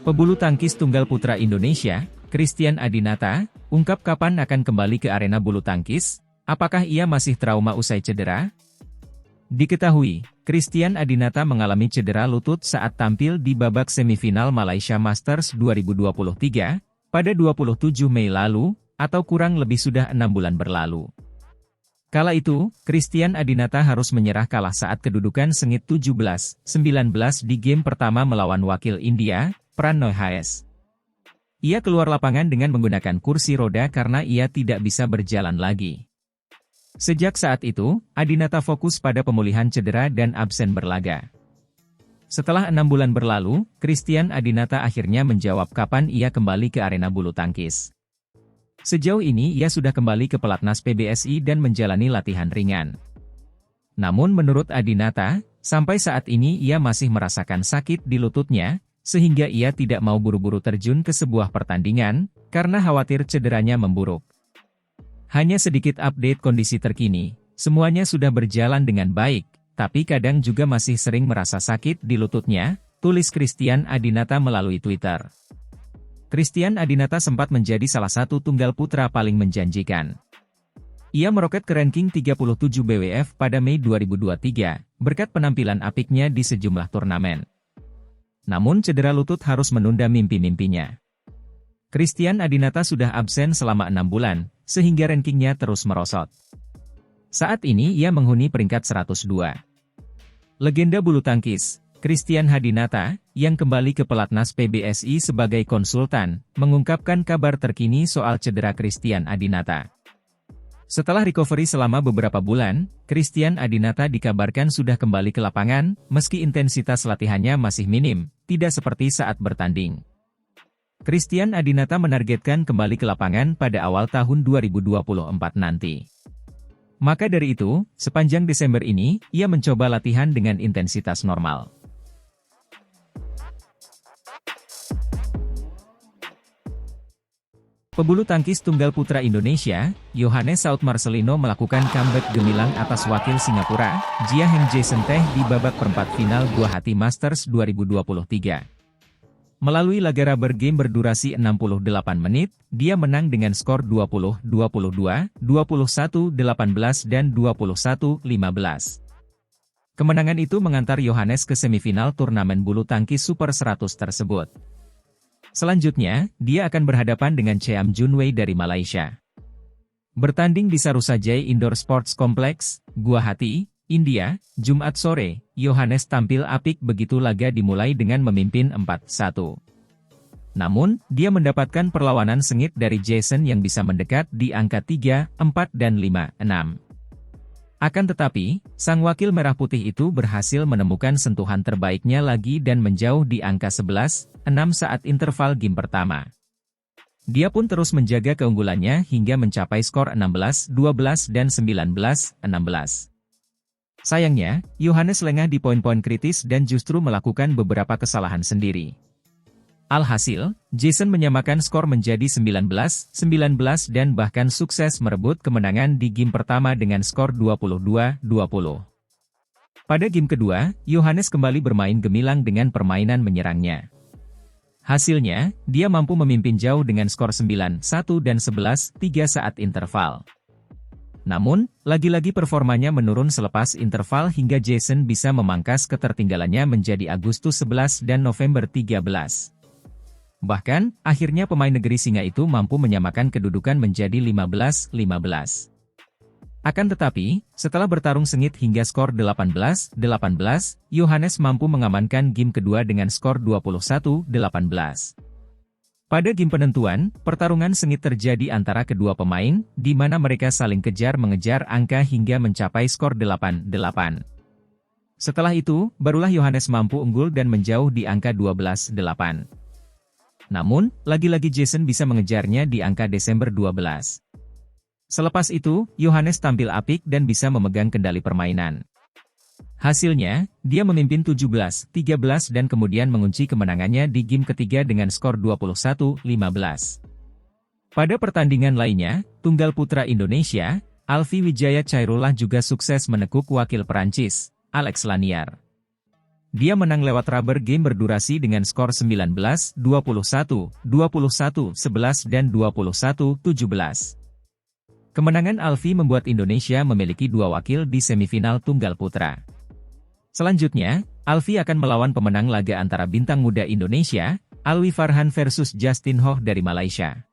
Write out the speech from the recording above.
Pebulu tangkis tunggal putra Indonesia, Christian Adinata, ungkap kapan akan kembali ke arena bulu tangkis, apakah ia masih trauma usai cedera? Diketahui, Christian Adinata mengalami cedera lutut saat tampil di babak semifinal Malaysia Masters 2023, pada 27 Mei lalu, atau kurang lebih sudah 6 bulan berlalu. Kala itu, Christian Adinata harus menyerah kalah saat kedudukan sengit 17-19 di game pertama melawan wakil India, Pranoy Hayes. Ia keluar lapangan dengan menggunakan kursi roda karena ia tidak bisa berjalan lagi. Sejak saat itu, Adinata fokus pada pemulihan cedera dan absen berlaga. Setelah 6 bulan berlalu, Christian Adinata akhirnya menjawab kapan ia kembali ke arena bulu tangkis. Sejauh ini ia sudah kembali ke pelatnas PBSI dan menjalani latihan ringan. Namun menurut Adinata, sampai saat ini ia masih merasakan sakit di lututnya, sehingga ia tidak mau buru-buru terjun ke sebuah pertandingan, karena khawatir cederanya memburuk. Hanya sedikit update kondisi terkini, semuanya sudah berjalan dengan baik, tapi kadang juga masih sering merasa sakit di lututnya, tulis Christian Adinata melalui Twitter. Christian Adinata sempat menjadi salah satu tunggal putra paling menjanjikan. Ia meroket ke ranking 37 BWF pada Mei 2023, berkat penampilan apiknya di sejumlah turnamen. Namun cedera lutut harus menunda mimpi-mimpinya. Christian Adinata sudah absen selama 6 bulan, sehingga rankingnya terus merosot. Saat ini ia menghuni peringkat 102. Legenda bulu tangkis, Christian Adinata, yang kembali ke pelatnas PBSI sebagai konsultan, mengungkapkan kabar terkini soal cedera Christian Adinata. Setelah recovery selama beberapa bulan, Christian Adinata dikabarkan sudah kembali ke lapangan, meski intensitas latihannya masih minim, tidak seperti saat bertanding. Christian Adinata menargetkan kembali ke lapangan pada awal tahun 2024 nanti. Maka dari itu, sepanjang Desember ini, ia mencoba latihan dengan intensitas normal. Pebulu tangkis tunggal putra Indonesia, Yohannes Saud Marcelino melakukan comeback gemilang atas wakil Singapura, Jia Heng Jason Teh di babak perempat final Guwahati Masters 2023. Melalui laga rubber game berdurasi 68 menit, dia menang dengan skor 20-22, 21-18 dan 21-15. Kemenangan itu mengantar Yohannes ke semifinal turnamen bulu tangkis Super 100 tersebut. Selanjutnya, dia akan berhadapan dengan Cheam Junwei dari Malaysia. Bertanding di Sarusajaya Indoor Sports Complex, Guwahati, India, Jumat sore, Yohannes tampil apik begitu laga dimulai dengan memimpin 4-1. Namun, dia mendapatkan perlawanan sengit dari Jason yang bisa mendekat di angka 3, 4 dan 5, 6. Akan tetapi, sang wakil merah putih itu berhasil menemukan sentuhan terbaiknya lagi dan menjauh di angka 11, 6 saat interval game pertama. Dia pun terus menjaga keunggulannya hingga mencapai skor 16, 12 dan 19, 16. Sayangnya, Yohannes lengah di poin-poin kritis dan justru melakukan beberapa kesalahan sendiri. Alhasil, Jason menyamakan skor menjadi 19, 19 dan bahkan sukses merebut kemenangan di game pertama dengan skor 22-20. Pada game kedua, Yohannes kembali bermain gemilang dengan permainan menyerangnya. Hasilnya, dia mampu memimpin jauh dengan skor 9-1 dan 11-3 saat interval. Namun, lagi-lagi performanya menurun selepas interval hingga Jason bisa memangkas ketertinggalannya menjadi Agustus 11 dan November 13. Bahkan, akhirnya pemain negeri singa itu mampu menyamakan kedudukan menjadi 15-15. Akan tetapi, setelah bertarung sengit hingga skor 18-18, Yohannes mampu mengamankan game kedua dengan skor 21-18. Pada game penentuan, pertarungan sengit terjadi antara kedua pemain, di mana mereka saling kejar-mengejar angka hingga mencapai skor 8-8. Setelah itu, barulah Yohannes mampu unggul dan menjauh di angka 12-8. Namun, lagi-lagi Jason bisa mengejarnya di angka Desember 12. Selepas itu, Yohannes tampil apik dan bisa memegang kendali permainan. Hasilnya, dia memimpin 17-13 dan kemudian mengunci kemenangannya di game ketiga dengan skor 21-15. Pada pertandingan lainnya, tunggal putra Indonesia, Alfie Wijaya Chairullah juga sukses menekuk wakil Perancis, Alex Lanier. Dia menang lewat rubber game berdurasi dengan skor 19-21, 21-11 dan 21-17. Kemenangan Alfie membuat Indonesia memiliki 2 wakil di semifinal tunggal putra. Selanjutnya, Alfie akan melawan pemenang laga antara bintang muda Indonesia, Alwi Farhan versus Justin Ho dari Malaysia.